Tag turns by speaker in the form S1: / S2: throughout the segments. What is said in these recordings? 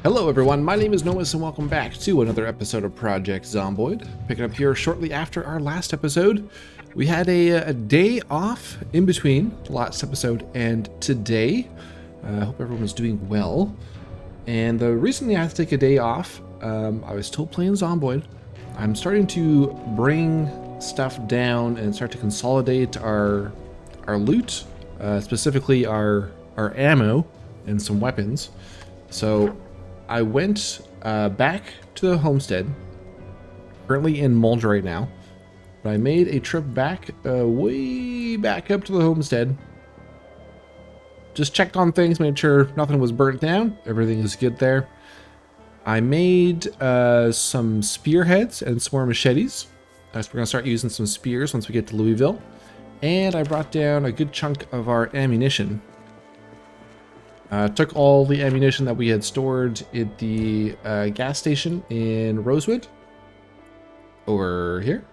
S1: Hello everyone, my name is Nomus and welcome back to another episode of Project Zomboid. Picking up here shortly after our last episode. We had a day off in between the last episode and today. I hope everyone was doing well. And recently I had to take a day off. I was still playing Zomboid. I'm starting to bring stuff down and start to consolidate our loot, specifically our ammo and some weapons. So I went back to the homestead, currently in Mulder right now, but I made a trip back, way back up to the homestead. Just checked on things, made sure nothing was burnt down, everything is good there. I made some spearheads and some more machetes. So we're going to start using some spears once we get to Louisville. And I brought down a good chunk of our ammunition. Took all the ammunition that we had stored at the gas station in Rosewood over here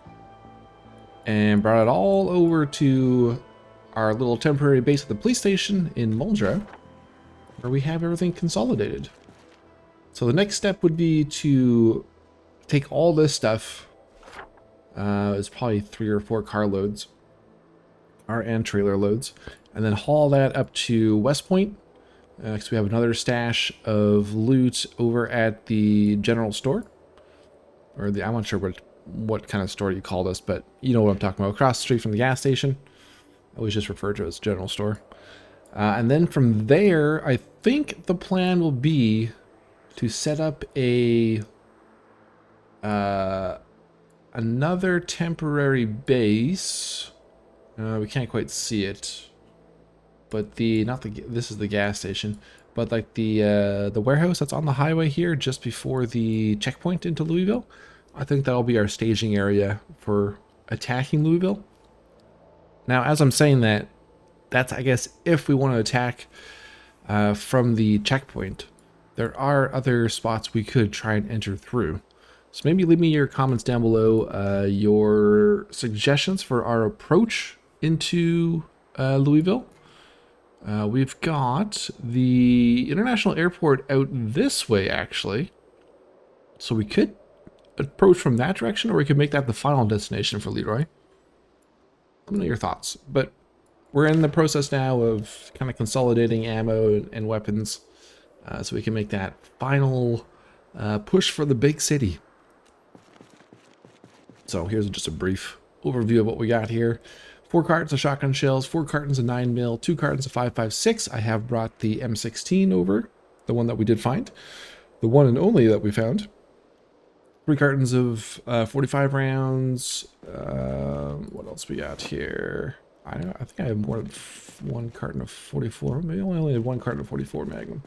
S1: and brought it all over to our little temporary base at the police station in Mulder, where we have everything consolidated. So the next step would be to take all this stuff, it's probably 3 or 4 car loads and trailer loads, and then haul that up to West Point. Because we have another stash of loot over at the general store, or I'm not sure what kind of store you call this, but you know what I'm talking about. Across the street from the gas station, I always just refer to it as general store. And then from there, I think the plan will be to set up another temporary base. We can't quite see it. But this is the gas station, but like the warehouse that's on the highway here just before the checkpoint into Louisville, I think that'll be our staging area for attacking Louisville. Now, as I'm saying that, that's I guess if we want to attack from the checkpoint. There are other spots we could try and enter through. So maybe leave me your comments down below, your suggestions for our approach into Louisville. We've got the international airport out this way, actually. So we could approach from that direction, or we could make that the final destination for Leroy. Let me know your thoughts. But we're in the process now of kind of consolidating ammo and weapons, so we can make that final push for the big city. So here's just a brief overview of what we got here. 4 cartons of shotgun shells, 4 cartons of 9mm, 2 cartons of 5.56. I have brought the M16 over, the one that we did find, the one and only that we found. 3 cartons of 45 rounds. What else we got here? I think I have more than 1 carton of 44. Maybe I only had 1 carton of 44 Magnum.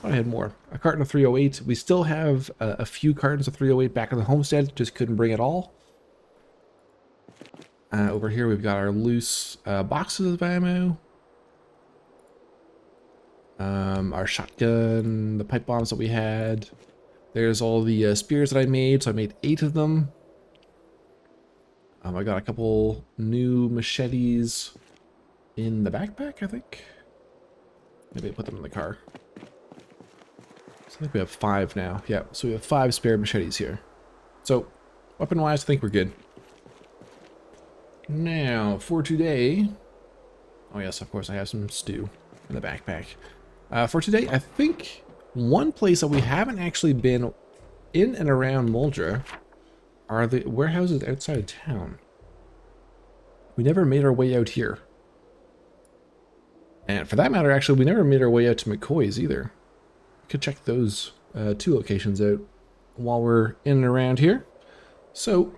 S1: I had more. A carton of 308. We still have a few cartons of 308 back in the homestead. Just couldn't bring it all. Over here we've got our loose boxes of ammo, our shotgun, the pipe bombs that we had. There's all the spears that I made, so I made 8 of them. I got a couple new machetes in the backpack, I think. Maybe I put them in the car. So I think we have 5 now. Yeah, so we have 5 spare machetes here. So weapon-wise, I think we're good. Now, for today... Oh yes, of course, I have some stew in the backpack. For today, I think one place that we haven't actually been in and around Mulder are the warehouses outside of town. We never made our way out here. And for that matter, actually, we never made our way out to McCoy's either. We could check those 2 locations out while we're in and around here. So,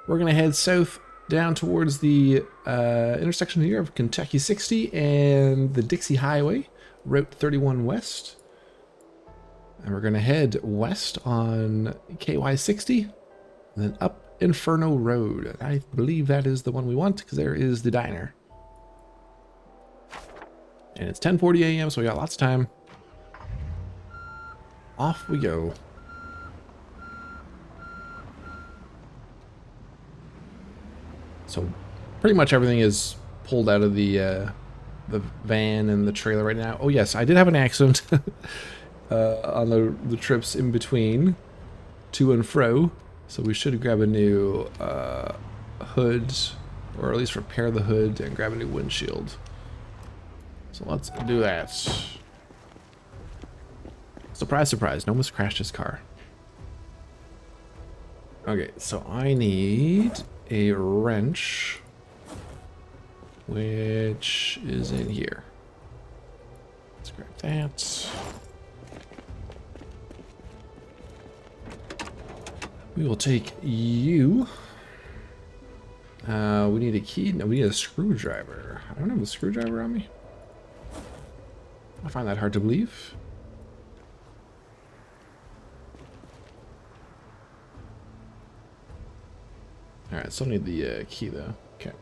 S1: we're going to head south down towards the intersection here of Kentucky 60 and the Dixie Highway, Route 31 West. And we're going to head west on KY 60 and then up Inferno Road. I believe that is the one we want because there is the diner. And it's 10:40 a.m., so we got lots of time. Off we go. So pretty much everything is pulled out of the van and the trailer right now. Oh yes, I did have an accident. on the trips in between, to and fro. So we should grab a new hood, or at least repair the hood and grab a new windshield. So let's do that. Surprise, surprise, no one's crashed his car. Okay, so I need a wrench, which is in here. Let's grab that. We will take you. We need a key. No, we need a screwdriver. I don't have a screwdriver on me. I find that hard to believe. Alright, still need the key though. Okay.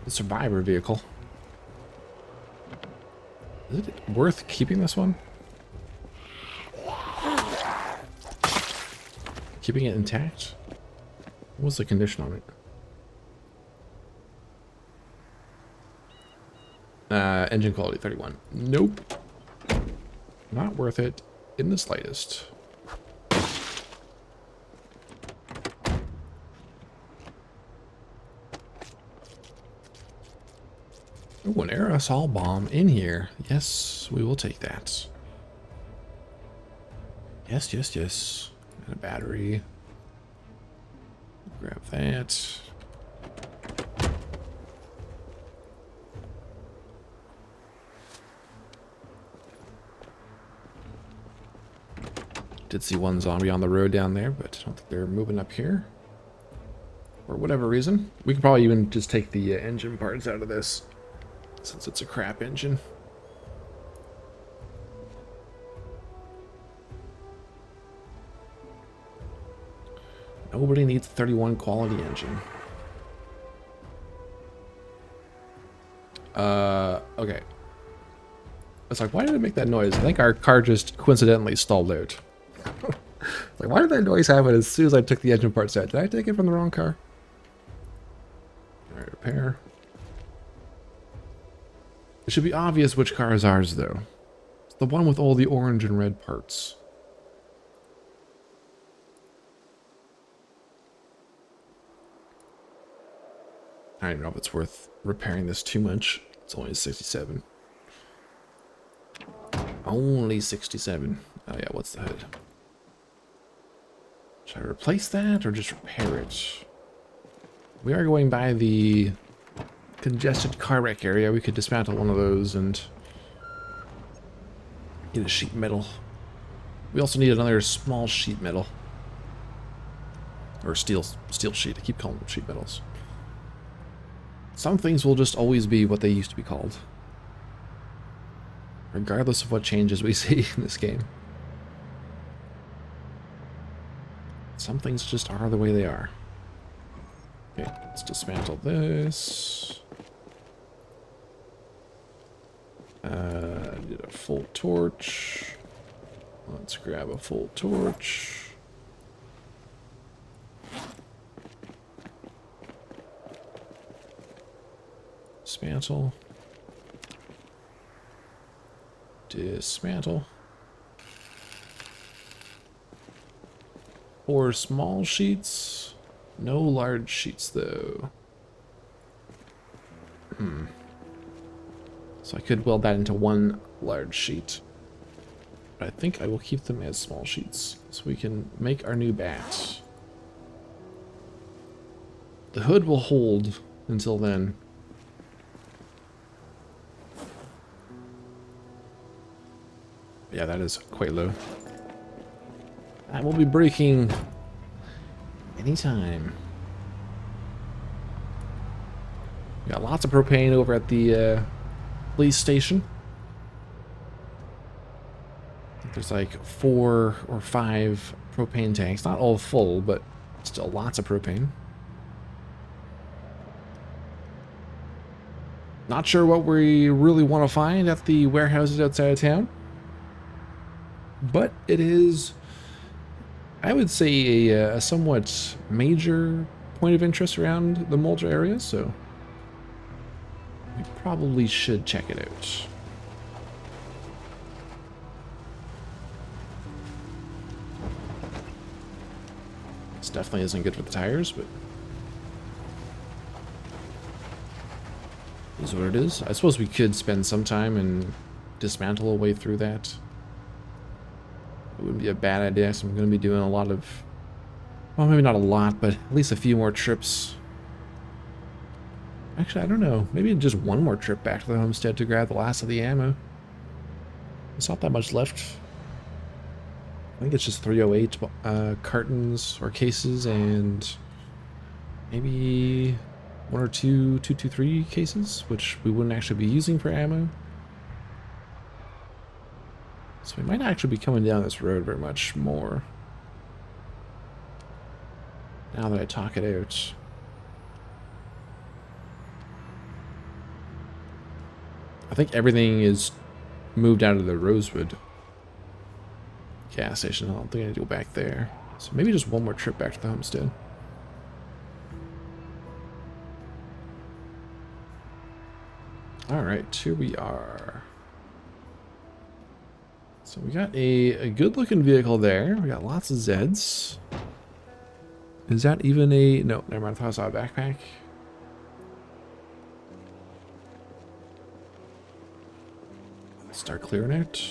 S1: The survivor vehicle. Is it worth keeping this one? Keeping it intact? What's the condition on it? Engine quality 31. Nope. Not worth it in the slightest. Oh, an aerosol bomb in here. Yes, we will take that. Yes, yes, yes. And a battery. Grab that. Did see one zombie on the road down there, but I don't think they're moving up here. For whatever reason. We could probably even just take the engine parts out of this, since it's a crap engine. Nobody needs a 31 quality engine. Okay. It's like, why did it make that noise? I think our car just coincidentally stalled out. Like, why did that noise happen as soon as I took the engine parts out? Did I take it from the wrong car? Alright, repair. It should be obvious which car is ours, though. It's the one with all the orange and red parts. I don't know if it's worth repairing this too much. It's only 67. Only 67. Oh yeah, what's the hood? Should I replace that or just repair it? We are going by the congested car wreck area. We could dismantle one of those and get a sheet metal. We also need another small sheet metal. Or steel sheet. I keep calling them sheet metals. Some things will just always be what they used to be called, regardless of what changes we see in this game. Some things just are the way they are. Okay, let's dismantle this. Did a full torch. Let's grab a full torch. Dismantle. Dismantle. 4 small sheets. No large sheets, though. So I could weld that into one large sheet. But I think I will keep them as small sheets, so we can make our new bat. The hood will hold until then. Yeah, that is quite low. I will be breaking anytime. We got lots of propane over at the police station. I think there's like 4 or 5 propane tanks. Not all full, but still lots of propane. Not sure what we really want to find at the warehouses outside of town. But it is, I would say, a somewhat major point of interest around the Mulder area, so We probably should check it out. This definitely isn't good for the tires, but is what it is. I suppose we could spend some time and dismantle a way through that. It wouldn't be a bad idea, so I'm going to be doing a lot of, well, maybe not a lot, but at least a few more trips. Actually, I don't know. Maybe just one more trip back to the homestead to grab the last of the ammo. There's not that much left. I think it's just 308 cartons or cases and maybe one or two 223 cases, which we wouldn't actually be using for ammo. So we might not actually be coming down this road very much more. Now that I talk it out. I think everything is moved out of the Rosewood gas station. I don't think I need to go back there. So maybe just one more trip back to the homestead. Alright, here we are. So we got a good looking vehicle there. We got lots of Zeds. Is that even a... No, never mind. I thought I saw a backpack. Let's start clearing it.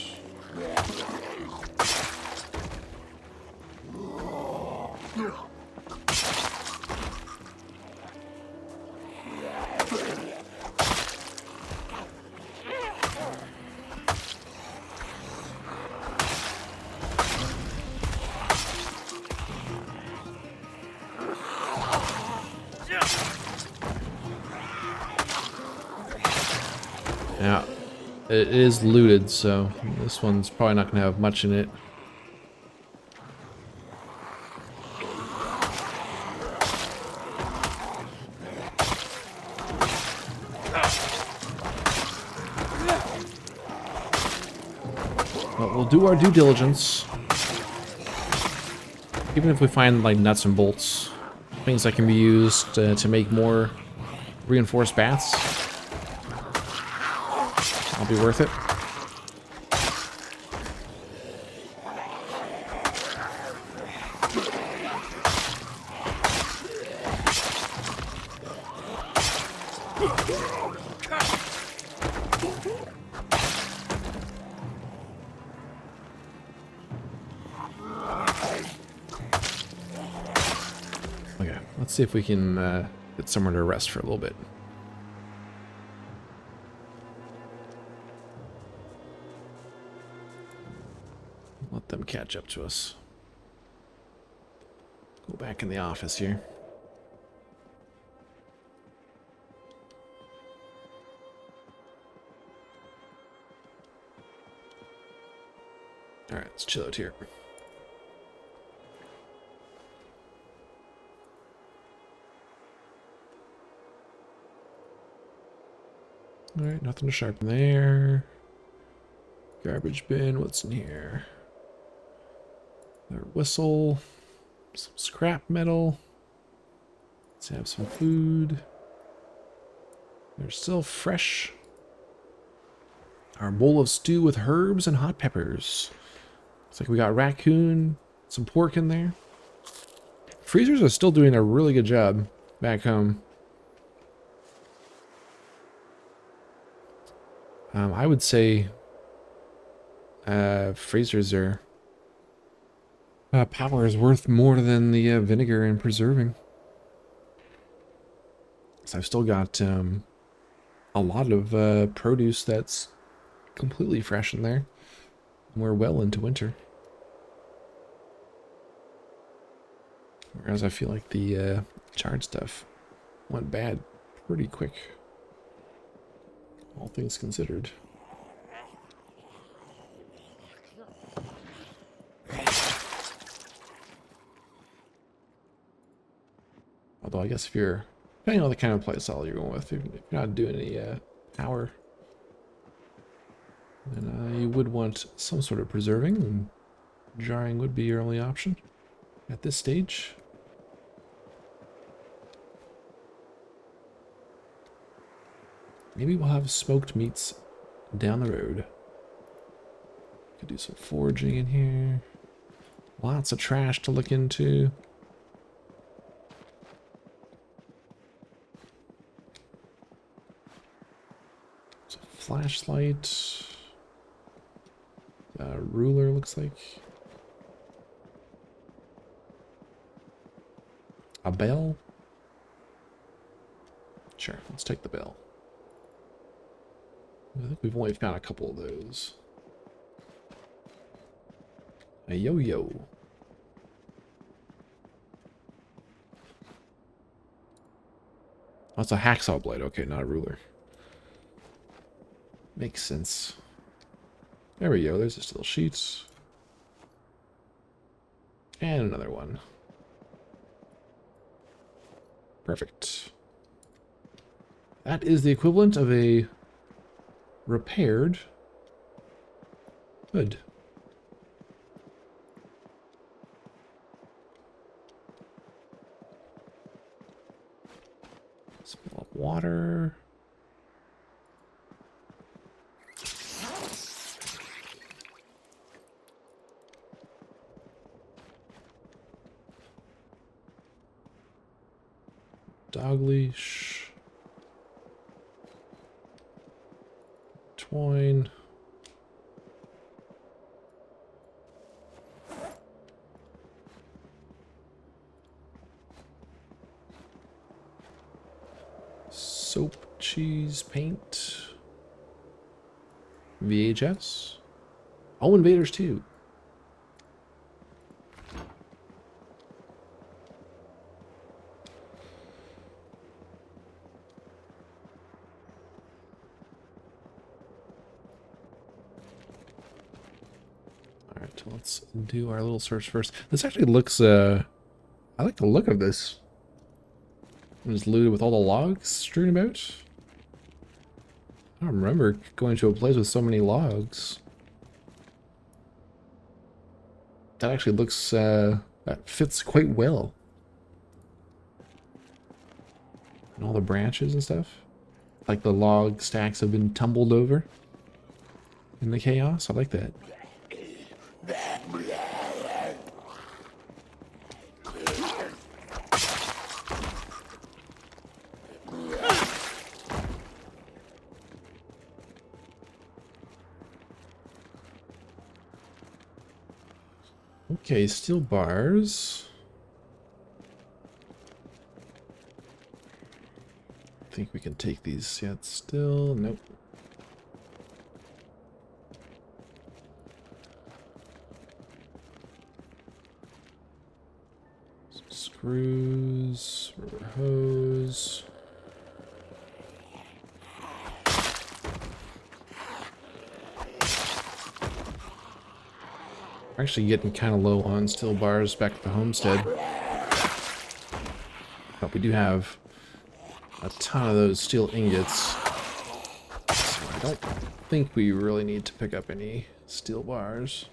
S1: Yeah, it is looted, so this one's probably not going to have much in it. But we'll do our due diligence. Even if we find like nuts and bolts, things that can be used to make more reinforced bats. I'll be worth it. Okay, let's see if we can get somewhere to rest for a little bit. Let them catch up to us. Go back in the office here. Alright, let's chill out here. Alright, nothing to sharpen there. Garbage bin, what's in here? Another whistle, some scrap metal. Let's have some food. They're still fresh. Our bowl of stew with herbs and hot peppers. Looks like we got raccoon, some pork in there. Freezers are still doing a really good job back home. I would say freezers are... power is worth more than the vinegar and preserving. So I've still got a lot of produce that's completely fresh in there. We're well into winter. Whereas I feel like the charred stuff went bad pretty quick. All things considered. Although I guess if you're, depending on the kind of playstyle you're going with, if you're not doing any power, then you would want some sort of preserving, and jarring would be your only option at this stage. Maybe we'll have smoked meats down the road. Could do some foraging in here. Lots of trash to look into. It's a flashlight. A ruler looks like. A bell? Sure, let's take the bell. I think we've only found a couple of those. A yo-yo. Oh, it's a hacksaw blade. Okay, not a ruler. Makes sense. There we go. There's the steel sheets. And another one. Perfect. That is the equivalent of a repaired hood. Spill of water. Dog leash. Twine. Soap, cheese, paint. VHS. Oh, Invaders 2. Alright, let's do our little search first. This actually looks, I like the look of this. It was looted with all the logs strewn about. I don't remember going to a place with so many logs. That actually looks, that fits quite well. And all the branches and stuff. Like the log stacks have been tumbled over in the chaos. I like that. Okay, steel bars. I think we can take these yet still. Nope. Some screws, rubber hose. We're actually getting kind of low on steel bars back at the homestead. But we do have a ton of those steel ingots. So I don't think we really need to pick up any steel bars.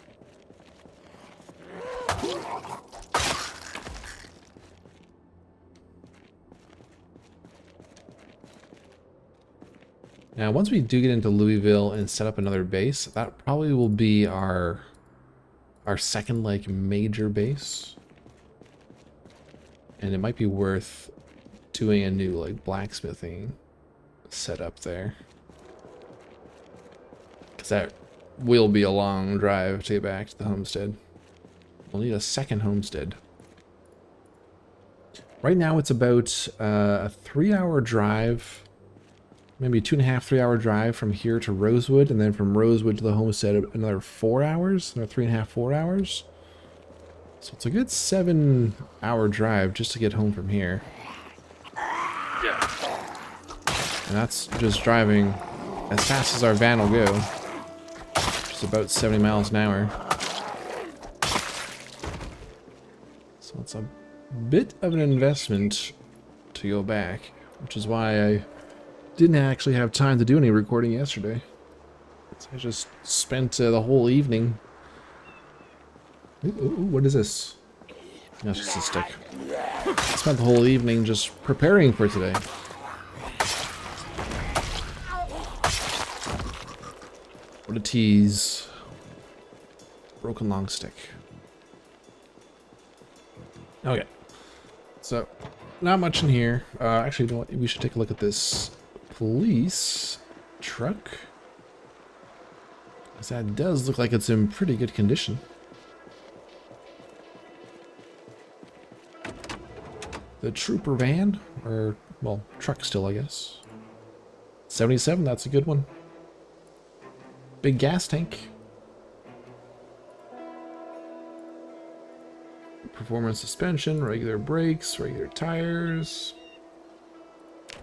S1: Now, once we do get into Louisville and set up another base, that probably will be our second, like, major base. And it might be worth doing a new, like, blacksmithing setup there. Because that will be a long drive to get back to the homestead. We'll need a second homestead. Right now it's about a 3-hour drive. Maybe 2.5, 3-hour drive from here to Rosewood, and then from Rosewood to the homestead another 4 hours, another 3.5, 4 hours. So it's a good 7-hour drive just to get home from here. And that's just driving as fast as our van will go. Just about 70 miles an hour. So it's a bit of an investment to go back, which is why I didn't actually have time to do any recording yesterday. So I just spent the whole evening. Ooh, what is this? That's just a stick. I spent the whole evening just preparing for today. What a tease. Broken long stick. Okay. So, not much in here. Actually, you know what? We should take a look at this police truck. Because that does look like it's in pretty good condition. The trooper van, or, well, truck still, I guess. 77, that's a good one. Big gas tank. Performance suspension, regular brakes, regular tires.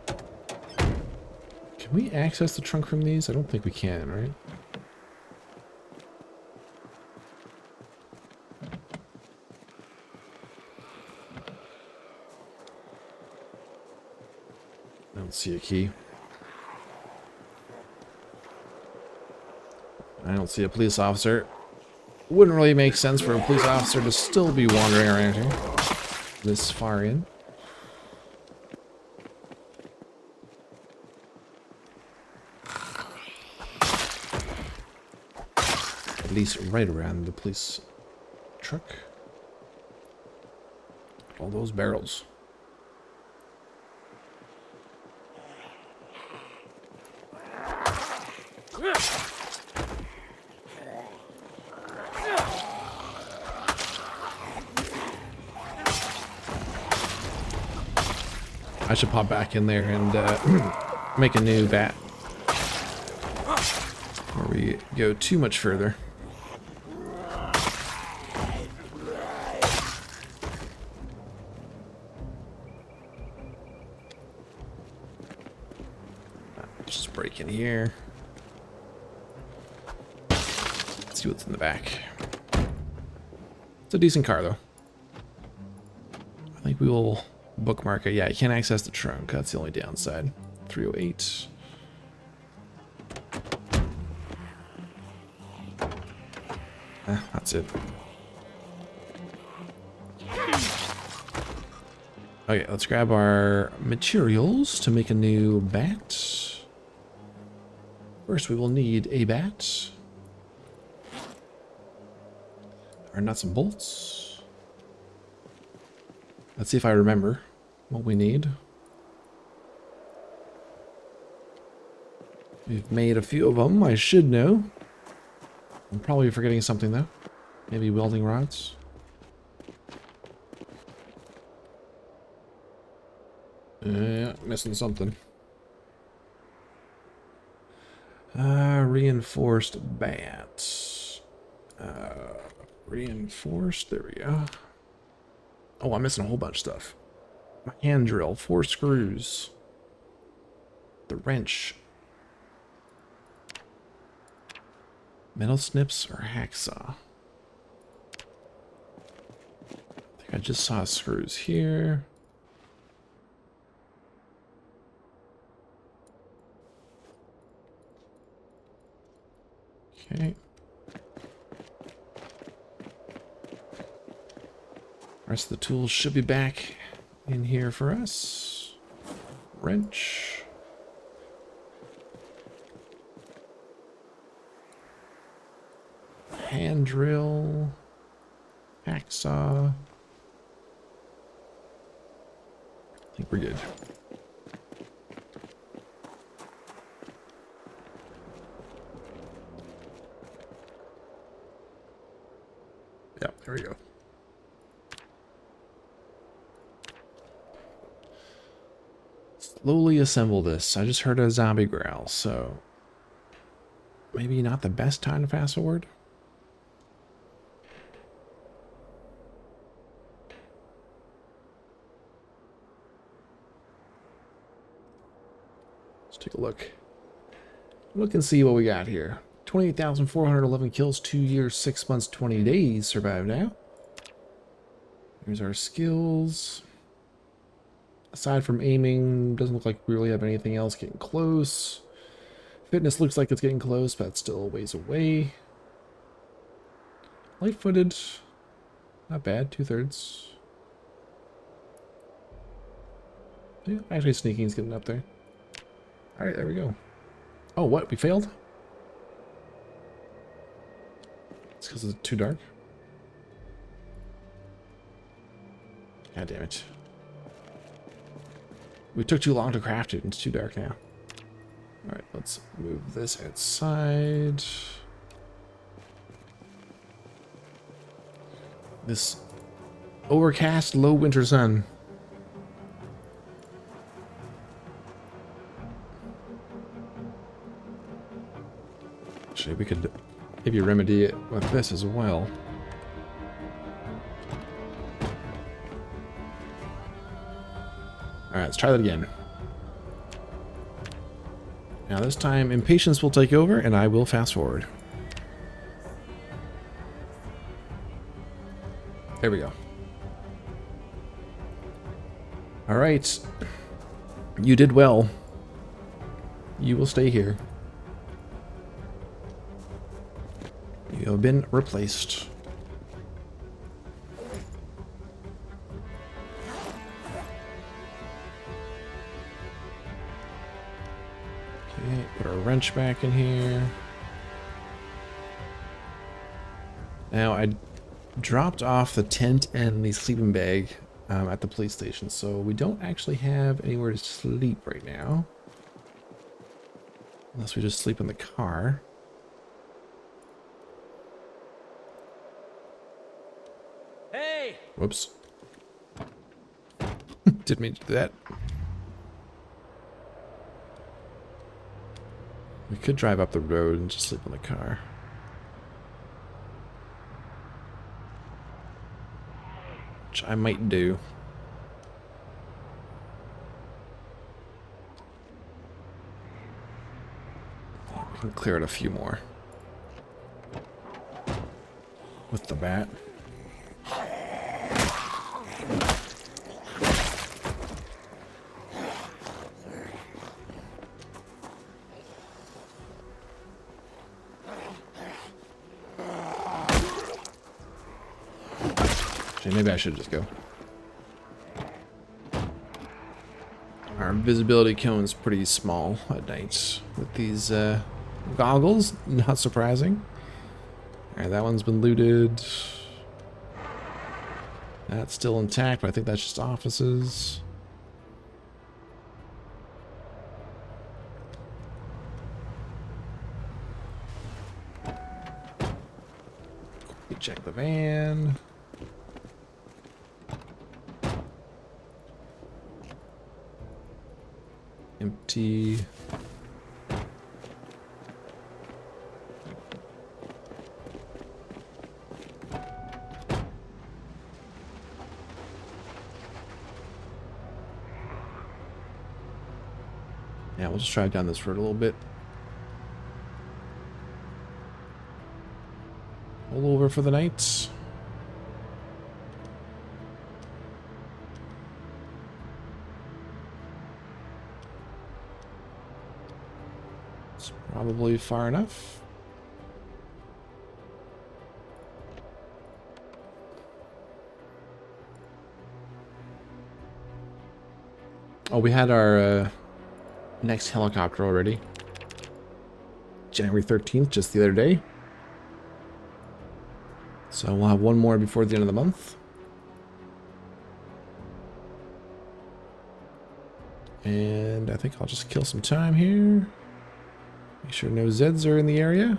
S1: Can we access the trunk from these? I don't think we can, right? I don't see a key. I don't see a police officer. Wouldn't really make sense for a police officer to still be wandering around here this far in. At least right around the police truck. All those barrels. I should pop back in there and make a new bat before we go too much further. Just break in here. Let's see what's in the back. It's a decent car, though. I think we will bookmark it. Yeah, you can't access the trunk. That's the only downside. 308. That's it. Okay, let's grab our materials to make a new bat. First, we will need a bat. Our nuts and bolts. Let's see if I remember what we need. We've made a few of them. I should know. I'm probably forgetting something, though. Maybe welding rods. Yeah, missing something. Reinforced bats. Reinforced. There we go. Oh, I'm missing a whole bunch of stuff. My hand drill, 4 screws. The wrench. Metal snips or hacksaw. I think I just saw screws here. Okay. Rest of the tools should be back in here for us. Wrench. Hand drill. Hacksaw. I think we're good. Yeah, there we go. Slowly assemble this. I just heard a zombie growl, so maybe not the best time to fast forward. Let's take a look. Look and see what we got here. 28,411 kills, 2 years, 6 months, 20 days survived now. Here's our skills. Aside from aiming, doesn't look like we really have anything else getting close. Fitness looks like it's getting close, but it's still a ways away. Light-footed, not bad, 2/3. Yeah, actually sneaking's getting up there. Alright, there we go. Oh, what? We failed? It's because it's too dark. God damn it. We took too long to craft it. It's too dark now. Alright, let's move this outside. This overcast, low winter sun. Actually, we could maybe remedy it with this as well. Alright, let's try that again. Now this time, impatience will take over, and I will fast forward. There we go. Alright. You did well. You will stay here. You have been replaced. Okay, put our wrench back in here. Now, I dropped off the tent and the sleeping bag at the police station, so we don't actually have anywhere to sleep right now. Unless we just sleep in the car.
S2: Hey!
S1: Whoops. Didn't mean to do that. We could drive up the road and just sleep in the car. Which I might do. We can clear out a few more. With the bat. Maybe I should just go. Our visibility cone's pretty small at night with these goggles. Not surprising. Alright, that one's been looted. That's still intact, but I think that's just offices. Quickly check the van. Empty. Yeah, we'll just drive down this road a little bit. Pull over for the night. Probably far enough. Oh, we had our next helicopter already. January 13th, just the other day. So we'll have one more before the end of the month. And I think I'll just kill some time here. Make sure no Zeds are in the area.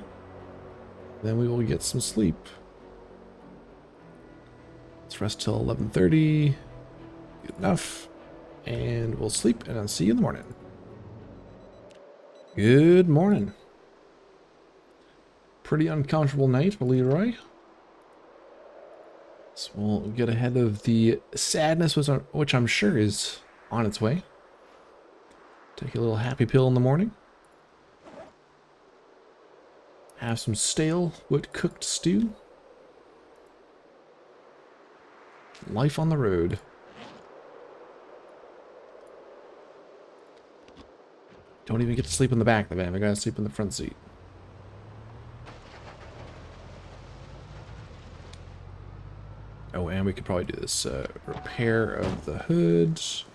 S1: Then we will get some sleep. Let's rest till 11:30. Good enough. And we'll sleep, and I'll see you in the morning. Good morning. Pretty uncomfortable night for Leroy. So we'll get ahead of the sadness, which I'm sure is on its way. Take a little happy pill in the morning. Have some stale wood-cooked stew. Life on the road. Don't even get to sleep in the back of the van. I gotta sleep in the front seat. Oh, and we could probably do this repair of the hoods.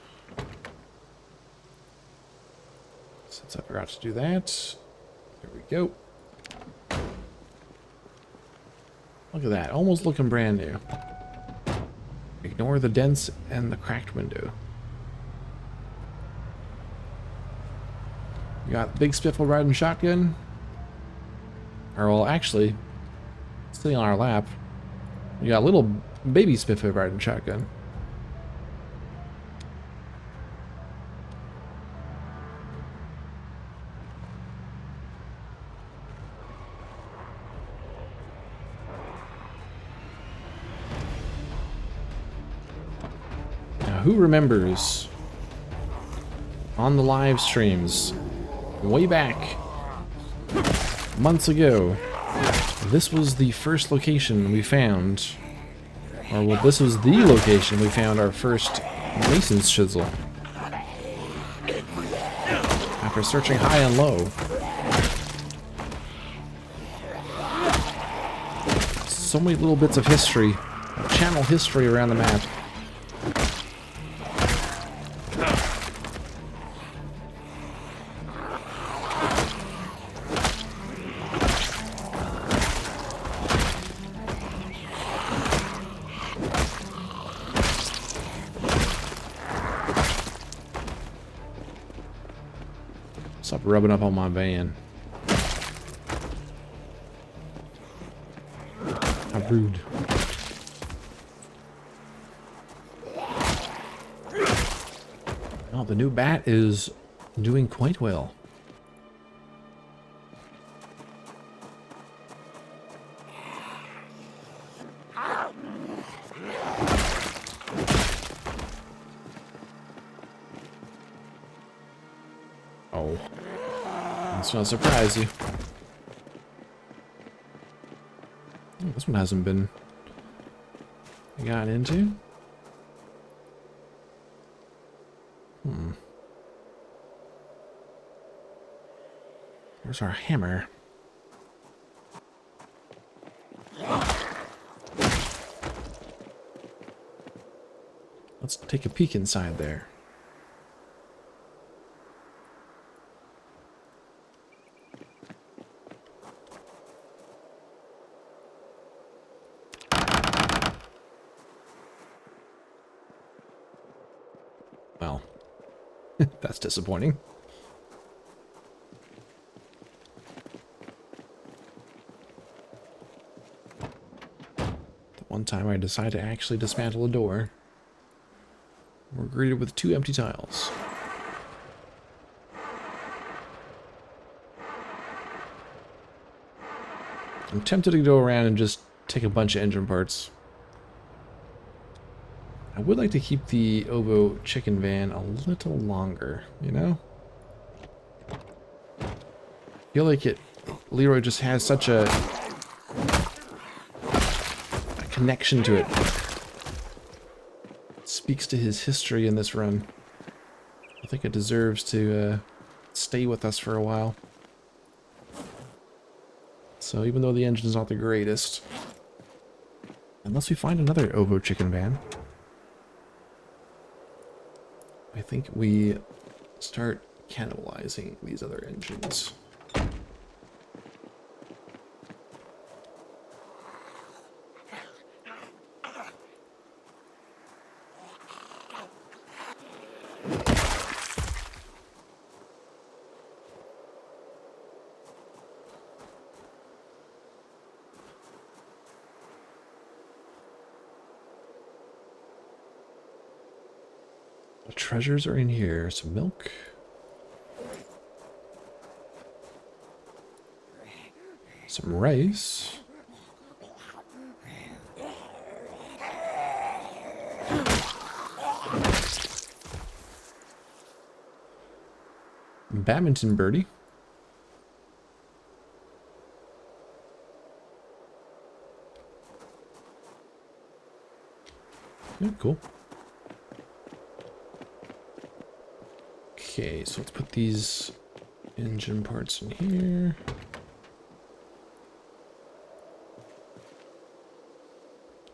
S1: Since I forgot to do that. There we go. Look at that, almost looking brand new. Ignore the dents and the cracked window. You got big spiffle riding shotgun. Or well, actually, sitting on our lap. You got little baby spiffle riding shotgun. Who remembers on the live streams way back months ago, this was the first location we found, or well, this was the location we found our first mason's chisel after searching high and low. So many little bits of history, channel history around the map. Stop rubbing up on my van. How rude. Oh, the new bat is doing quite well. Oh. That's not surprise you. Oh, this one hasn't been gotten into. Where's our hammer? Let's take a peek inside there. Well, that's disappointing. The one time I decided to actually dismantle a door, we're greeted with 2 empty tiles. I'm tempted to go around and just take a bunch of engine parts. I would like to keep the Ovo chicken van a little longer, you know? I feel like Leroy just has such a connection to it. It speaks to his history in this run. I think it deserves to stay with us for a while. So even though the engine's not the greatest, unless we find another Ovo chicken van, I think we start cannibalizing these other engines. The treasures are in here. Some milk. Some rice. Badminton birdie. Yeah, cool. Okay, so let's put these engine parts in here.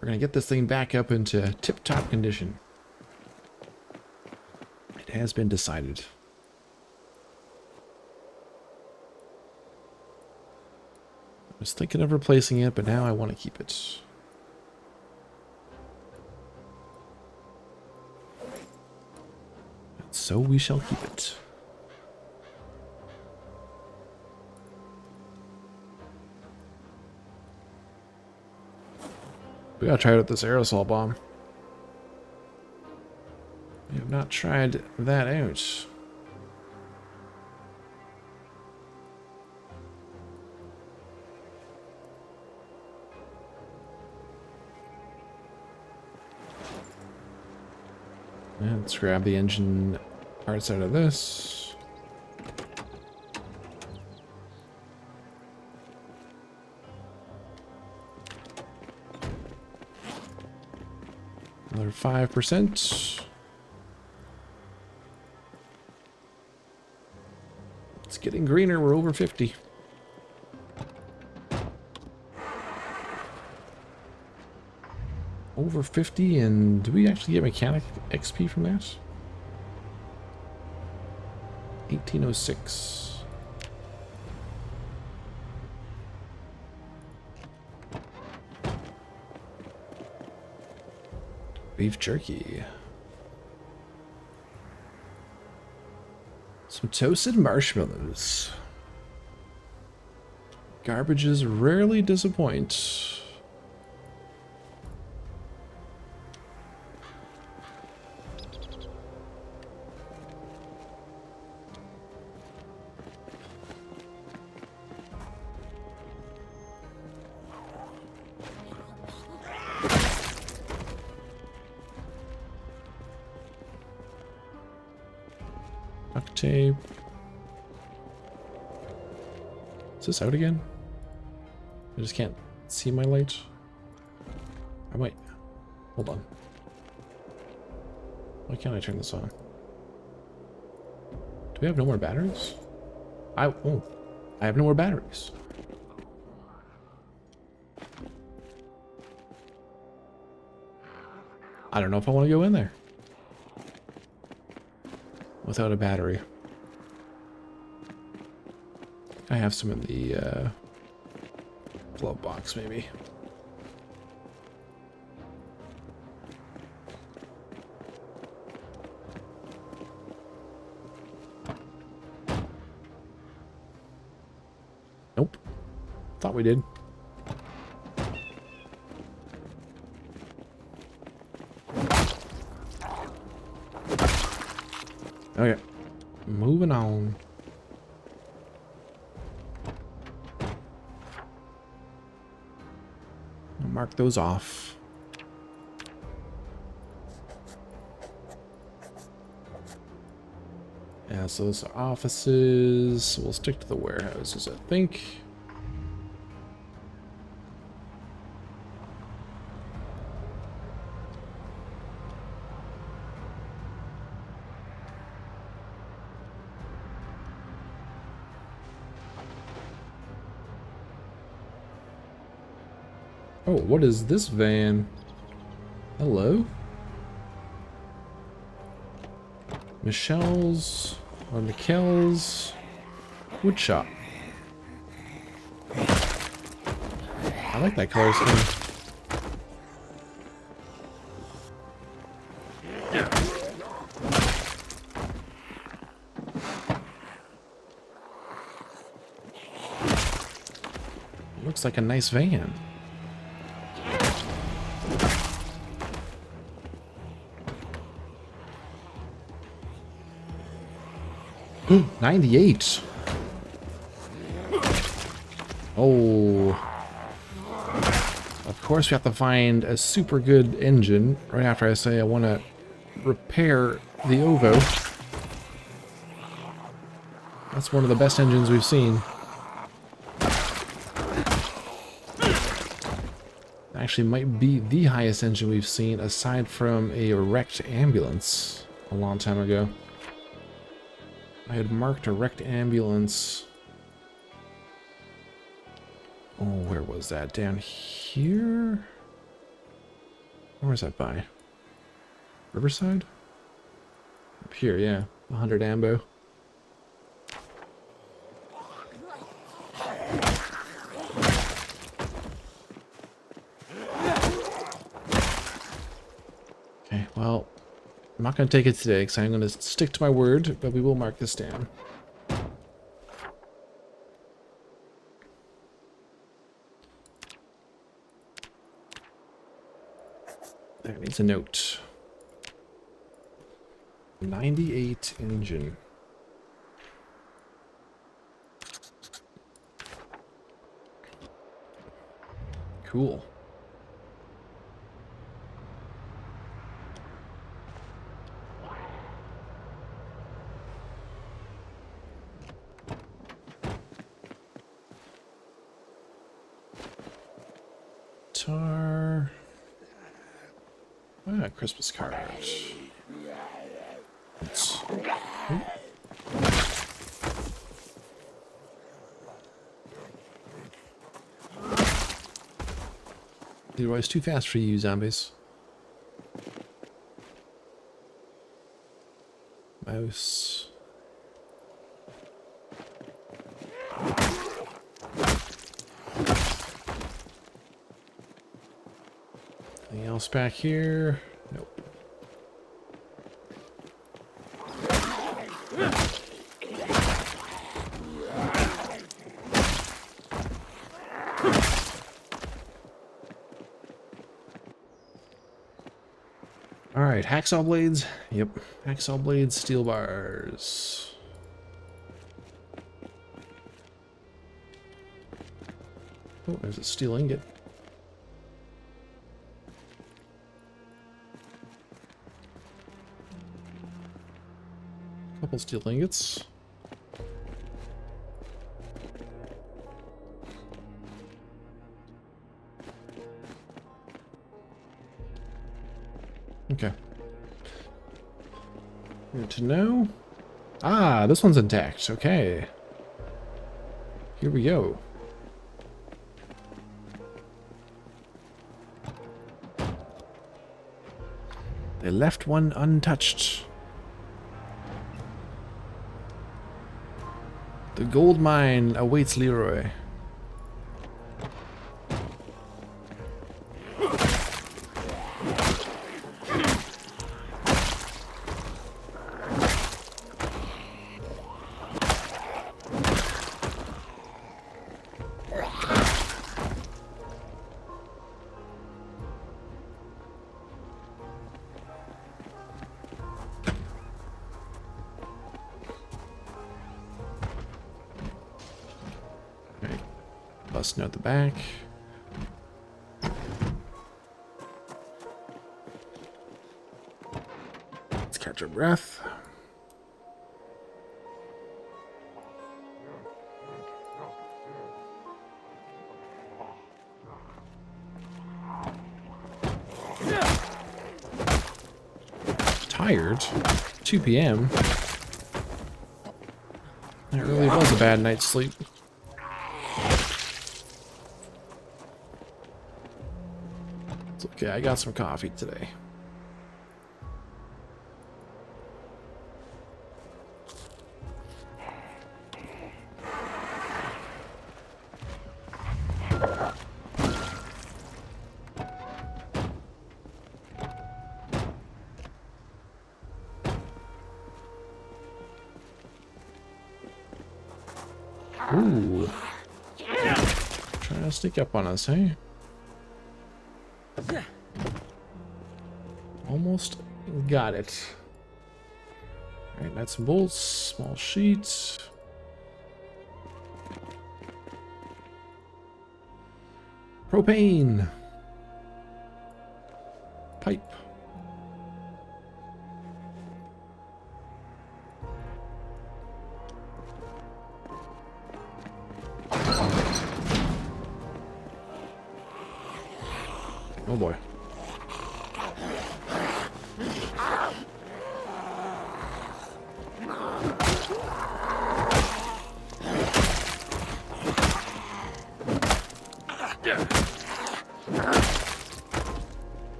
S1: We're gonna get this thing back up into tip-top condition. It has been decided. I was thinking of replacing it, but now I want to keep it. And so we shall keep it. We gotta try out this aerosol bomb. We have not tried that out. And let's grab the engine parts out of this. Another 5%. It's getting greener. We're over 50. Over 50, and do we actually get mechanic XP from that? 1806. Beef jerky. Some toasted marshmallows. Garbages rarely disappoint. Duct tape. Is this out again? I just can't see my light. I might. Hold on. Why can't I turn this on? Do we have no more batteries? I have no more batteries. I don't know if I want to go in there without a battery. I have some in the glove box, maybe. Nope. Thought we did. Okay. Moving on. I'll mark those off. Yeah, so those are offices. We'll stick to the warehouses, I think. Oh, what is this van? Hello? Michelle's or Mikkel's wood shop. I like that color scheme. Looks like a nice van. Ooh, 98. Oh. Of course we have to find a super good engine right after I say I want to repair the OVO. That's one of the best engines we've seen. Actually might be the highest engine we've seen aside from a wrecked ambulance a long time ago. I had marked a wrecked ambulance. Oh, where was that? Down here? Where was that by? Riverside? Up here, yeah. 100 ambo. Well, I'm not going to take it today because I'm going to stick to my word, but we will mark this down. There needs a note. 98 engine. Cool. Tar. Ah, Christmas card. Oops. Leroy's too fast for you, zombies. Mouse. Anything else back here? Nope. Alright, hacksaw blades. Yep, hacksaw blades, steel bars. Oh, there's a steel ingot. Couple steel ingots. Okay. Good to know. Ah, this one's intact. Okay. Here we go. They left one untouched. The gold mine awaits Leroy. Busting out the back. Let's catch our breath. Tired? 2 p.m. That really was a bad night's sleep. It's okay, I got some coffee today. Ooh. Trying to sneak up on us, hey? Almost got it. Alright, nuts and bolts, small sheets. Propane. Pipe. Oh boy.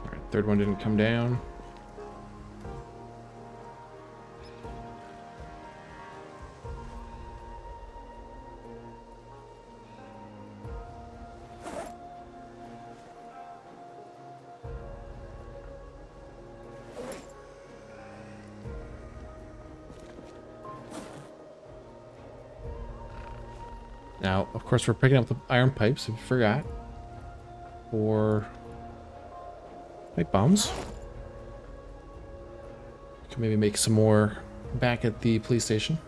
S1: Alright, third one didn't come down. Now, of course, we're picking up the iron pipes, if you forgot. Or pipe bombs. Can maybe make some more back at the police station.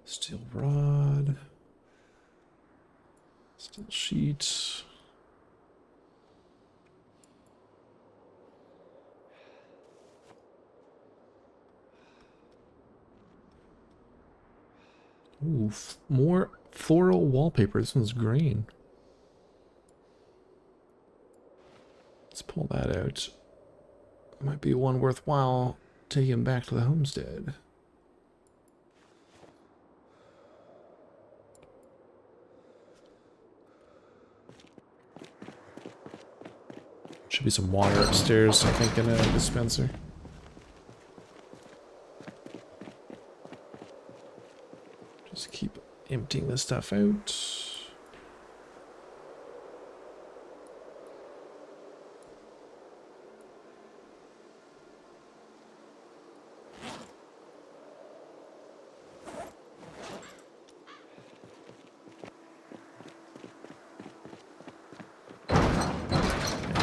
S1: Steel rod. Steel sheet. Ooh, more floral wallpaper. This one's green. Let's pull that out. Might be one worthwhile taking back to the homestead. Should be some water upstairs, I think, in a dispenser. Just keep emptying this stuff out.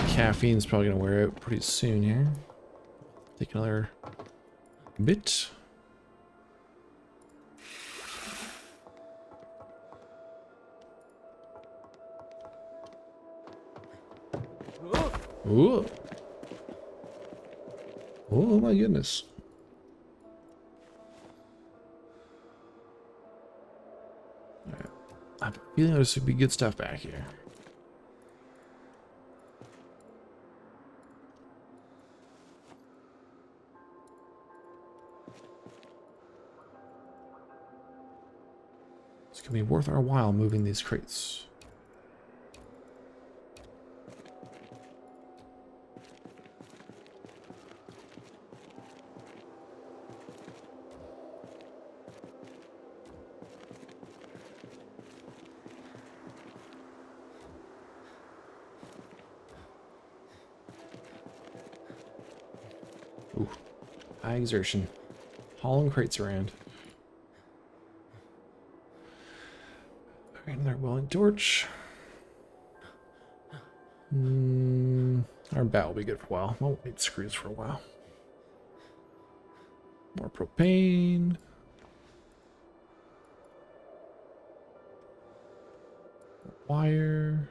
S1: Caffeine's probably gonna wear out pretty soon here. Take another bit. Ooh. Oh my goodness. Alright. I have a feeling there should be good stuff back here. It's gonna be worth our while moving these crates. Ooh, high exertion. Hauling crates around. Another welding torch. Our bat will be good for a while. Won't need screws for a while. More propane. Wire.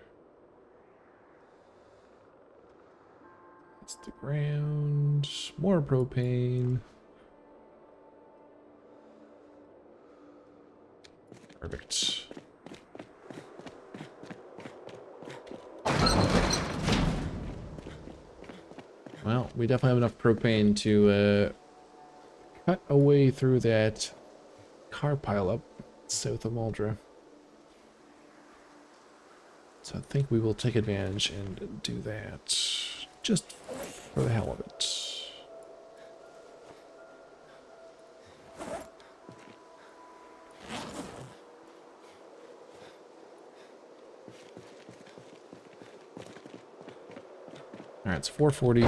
S1: That's the ground. More propane. Perfect. Well, we definitely have enough propane to cut a way through that car pileup south of Muldra. So I think we will take advantage and do that just for the hell of it. Alright, it's 4:40.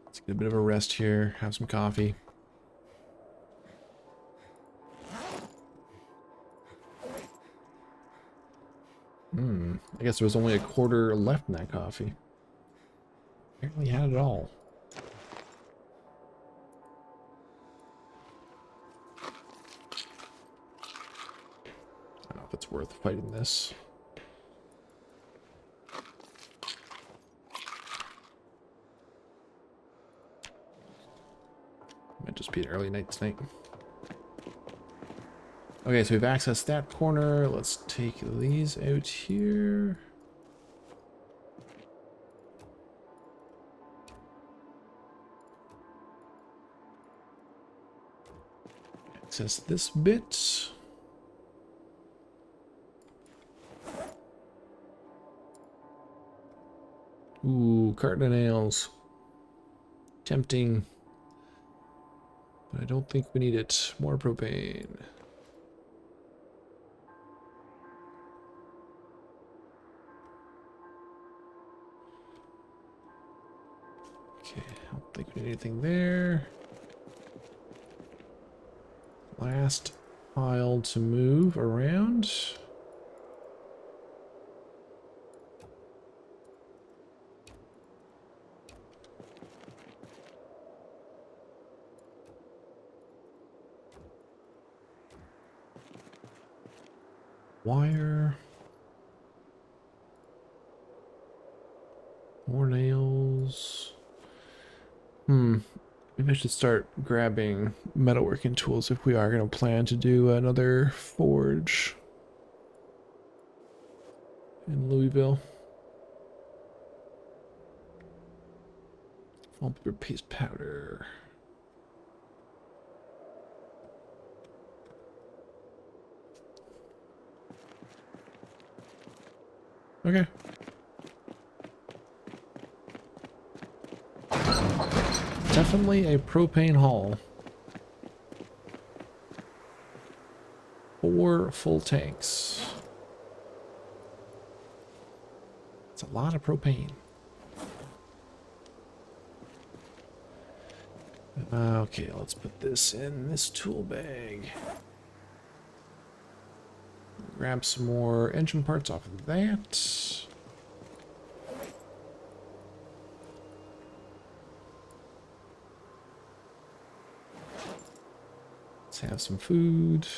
S1: Let's get a bit of a rest here, have some coffee. I guess there was only a quarter left in that coffee. Apparently had it all. I don't know if it's worth fighting this. Might just be an early night tonight. Okay, so we've accessed that corner. Let's take these out here. Access this bit. Ooh, carton of nails. Tempting. But I don't think we need it. More propane. Okay, I don't think we need anything there. Last pile to move around. Wire. More nails. Maybe I should start grabbing metalworking tools if we are going to plan to do another forge in Louisville. Wallpaper paste powder. Okay. Definitely a propane haul. 4 full tanks. It's a lot of propane. Okay, let's put this in this tool bag. Grab some more engine parts off of that. Let's have some food.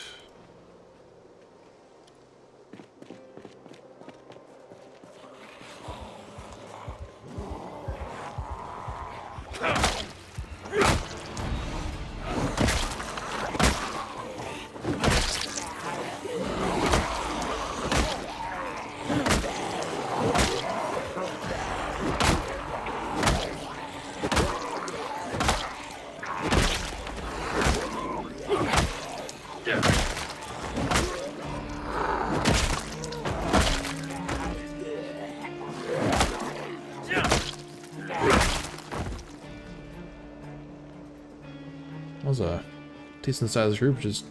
S1: That was a decent sized group just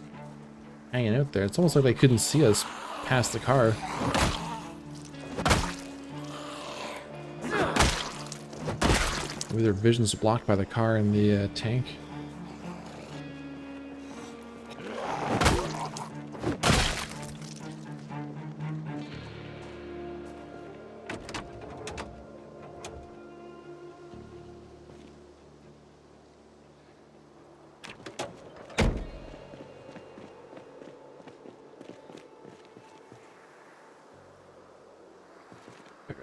S1: hanging out there. It's almost like they couldn't see us past the car. Maybe their vision's blocked by the car and the tank.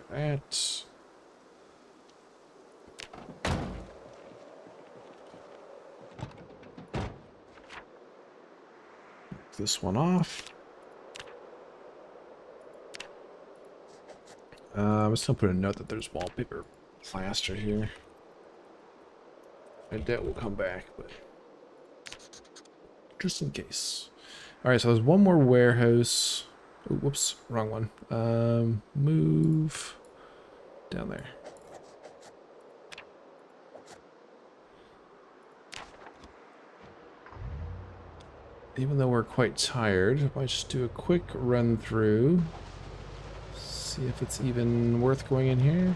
S1: That. This one off. I'm just gonna put a note that there's wallpaper plaster here. I doubt we'll come back, but just in case. Alright, so there's one more warehouse. Oh, whoops, wrong one. Move down there. Even though we're quite tired, I might just do a quick run through. See if it's even worth going in here.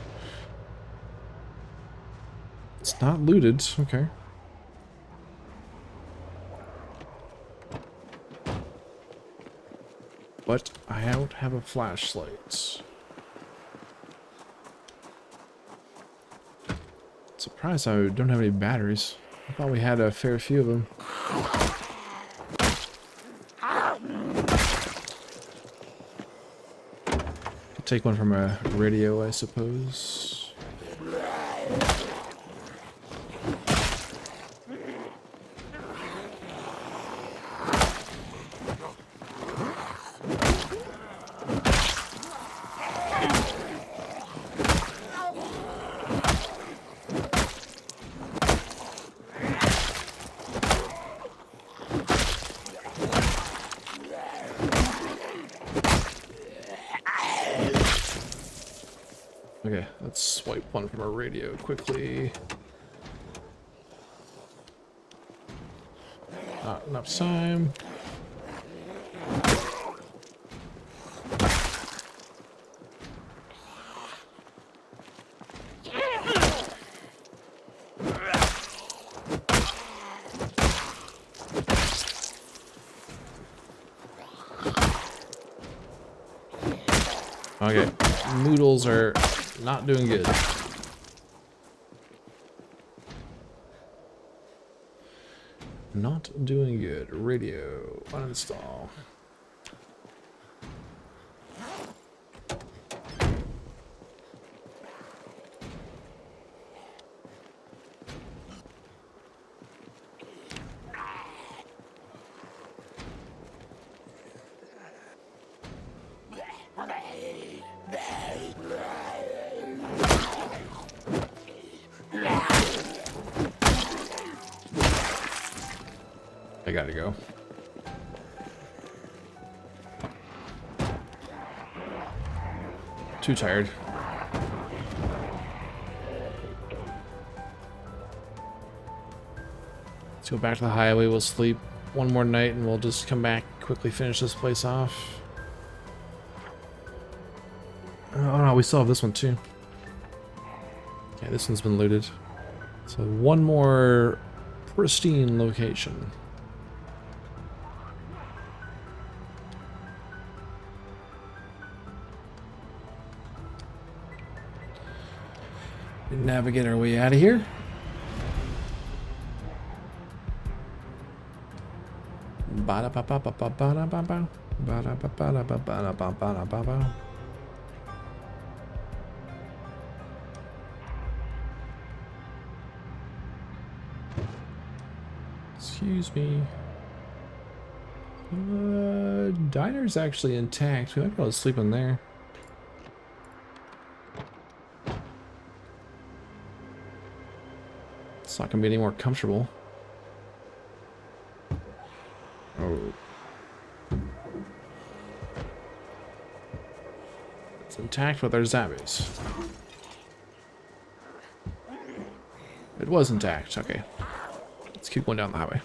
S1: It's not looted, okay. But I don't have a flashlight. Surprised I don't have any batteries. I thought we had a fair few of them. Take one from a radio, I suppose. Okay, Okay, let's swipe one from our radio quickly. Not enough time. Okay, noodles are not doing good. Not doing good. Radio, uninstall. I gotta go. Too tired. Let's go back to the highway. We'll sleep one more night and we'll just come back, quickly finish this place off. Oh no, we still have this one too. Okay, this one's been looted. So one more pristine location. Navigate our way out of here. Excuse me. Diner's actually intact. We might be able to sleep in there. It's not gonna be any more comfortable. Oh. It's intact with our zombies. It was intact, okay. Let's keep going down the highway.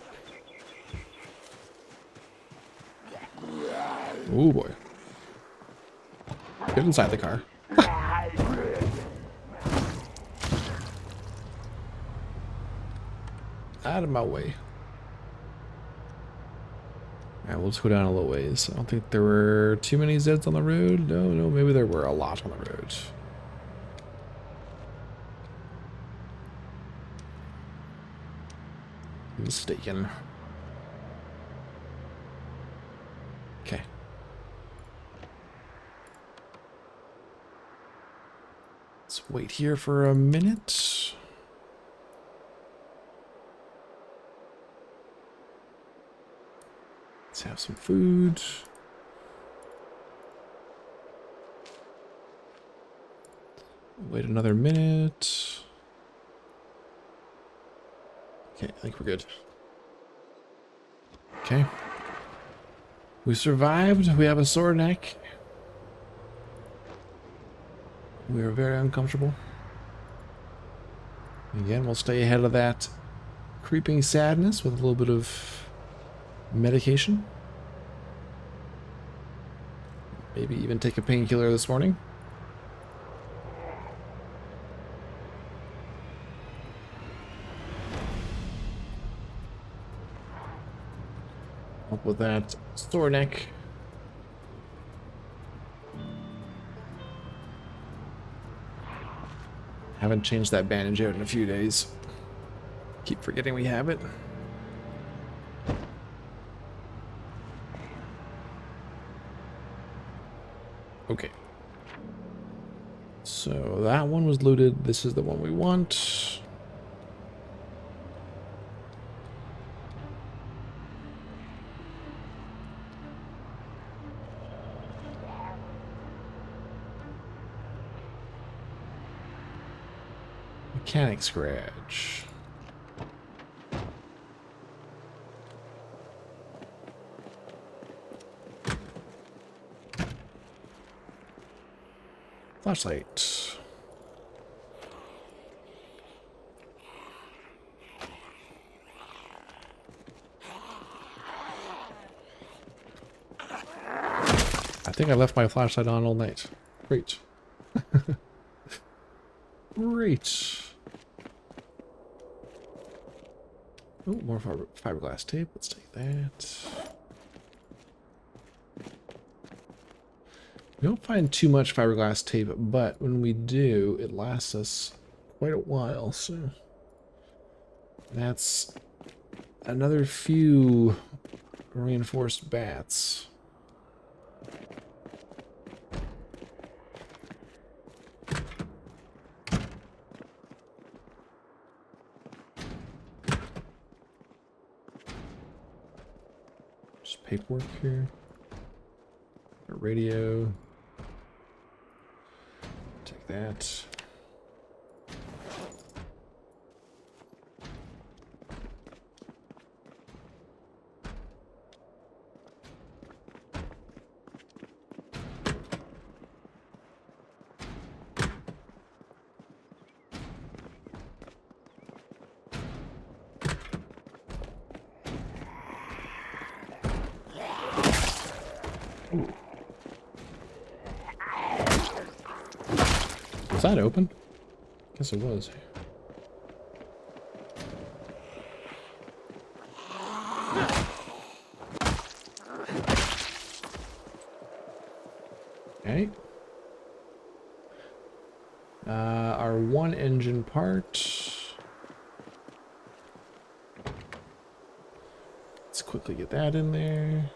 S1: Oh boy. Get inside the car. Out of my way. Alright, we'll just go down a little ways. I don't think there were too many Zeds on the road. No, maybe there were a lot on the road. Mistaken. Okay. Let's wait here for a minute. Let's have some food. Wait another minute. Okay, I think we're good. Okay. We survived. We have a sore neck. We are very uncomfortable. Again, we'll stay ahead of that creeping sadness with a little bit of medication. Maybe even take a painkiller this morning. Up with that sore neck. Haven't changed that bandage out in a few days. Keep forgetting we have it. Okay. So that one was looted. This is the one we want. Mechanic scratch. Flashlight. think I left my flashlight on all night. Great. Great. Oh, more fiberglass tape. Let's take that. We don't find too much fiberglass tape, but when we do, it lasts us quite a while, so that's another few reinforced bats. Just paperwork here. A radio. Take that. Was that open? Guess it was. Okay. Our one engine part. Let's quickly get that in there.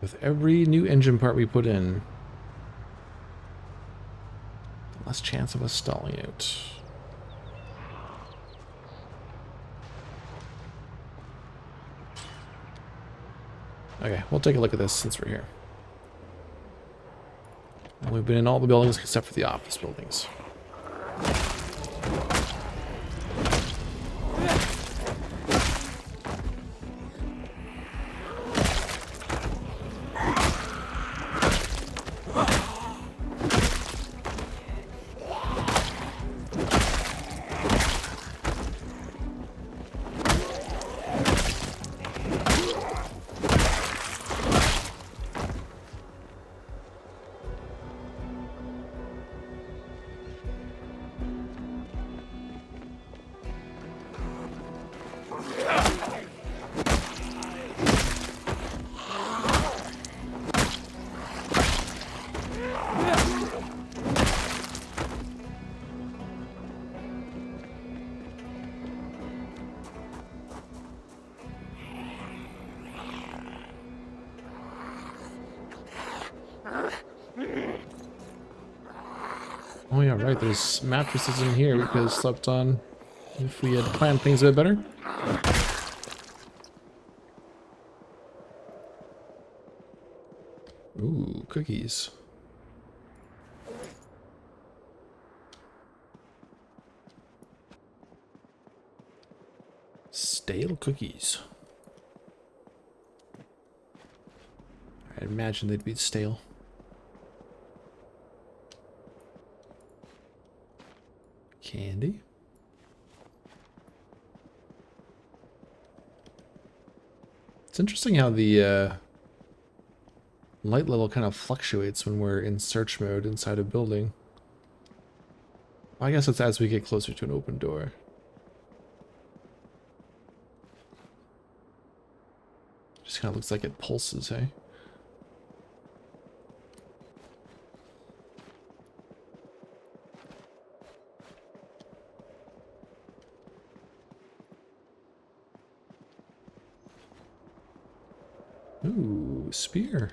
S1: With every new engine part we put in, less chance of us stalling out. Okay, we'll take a look at this since we're here. And we've been in all the buildings except for the office buildings. Oh yeah, right, there's mattresses in here we could have slept on if we had planned things a bit better. Ooh, cookies. Stale cookies. I imagine they'd be stale. Candy. It's interesting how the light level kind of fluctuates when we're in search mode inside a building. I guess it's as we get closer to an open door. Just kind of looks like it pulses, hey? Ooh, spear.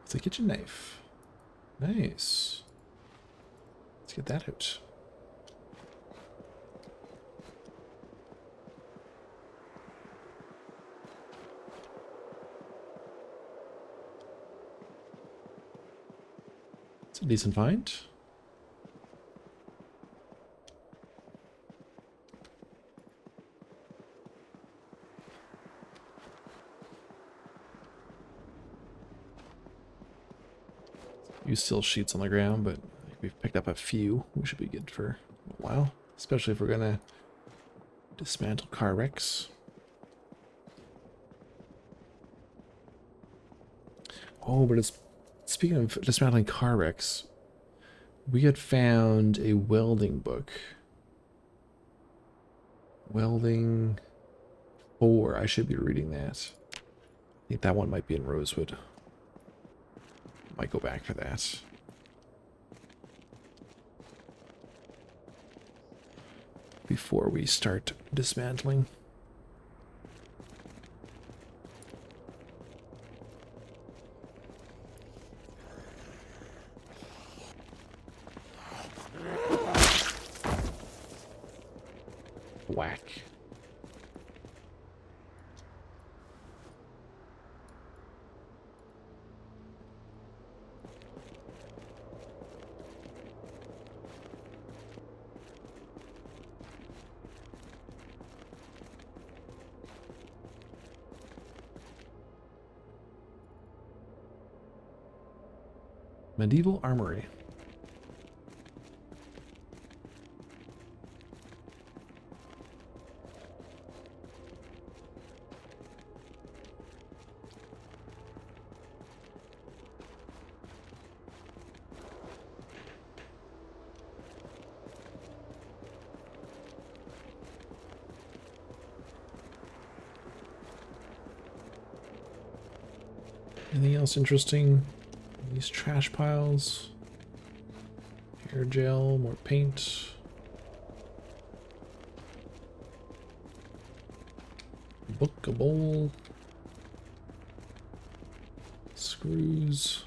S1: It's a kitchen knife. Nice. Let's get that out. It's a decent find. few steel sheets on the ground, but we've picked up a few. We should be good for a while, especially if we're gonna dismantle car wrecks. Oh, but it's speaking of dismantling car wrecks, we had found a welding book. Welding 4. I should be reading that. I think that one might be in Rosewood. Might go back for that. Before we start dismantling. Whack. Medieval armory. Anything else interesting? These trash piles. Hair gel, more paint. Book, a bowl. Screws.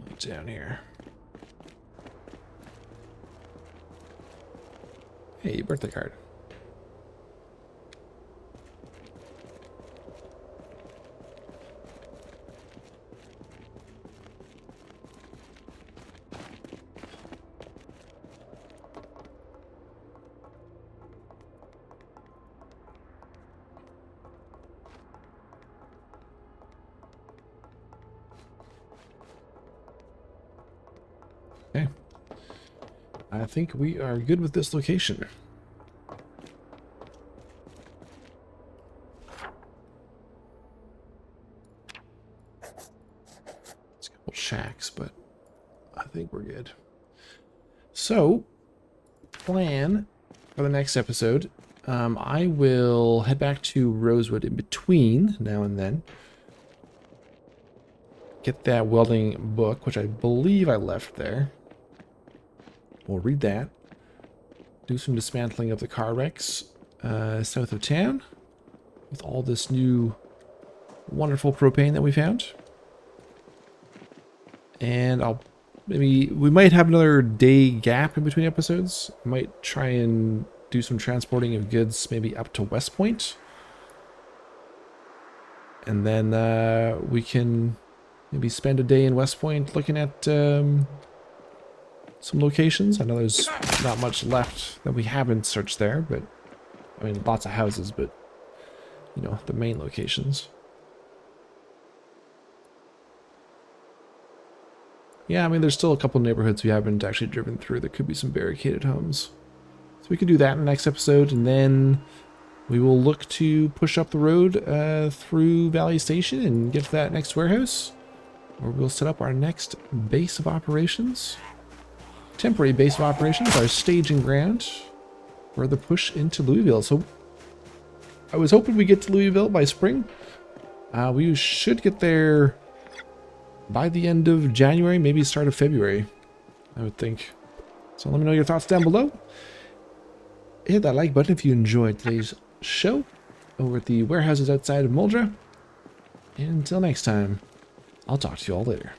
S1: What's down here? Hey, birthday card. Okay. I think we are good with this location. It's a couple shacks, but I think we're good. So, plan for the next episode. I will head back to Rosewood in between now and then. Get that welding book, which I believe I left there. We'll read that. Do some dismantling of the car wrecks south of town with all this new wonderful propane that we found. And we might have another day gap in between episodes. I might try and do some transporting of goods maybe up to West Point. And then we can maybe spend a day in West Point looking at some locations. I know there's not much left that we haven't searched there, but I mean, lots of houses, but you know, the main locations. Yeah, I mean, there's still a couple neighborhoods we haven't actually driven through. There could be some barricaded homes. So we could do that in the next episode, and then we will look to push up the road through Valley Station and get to that next warehouse, where we'll set up our next base of operations. Temporary base of operations, our staging ground for the push into Louisville. So I was hoping we get to Louisville by spring. We should get there by the end of January, maybe start of February, I would think. So let me know your thoughts down below. Hit that like button if you enjoyed today's show over at the warehouses outside of Muldra. And until next time, I'll talk to you all later.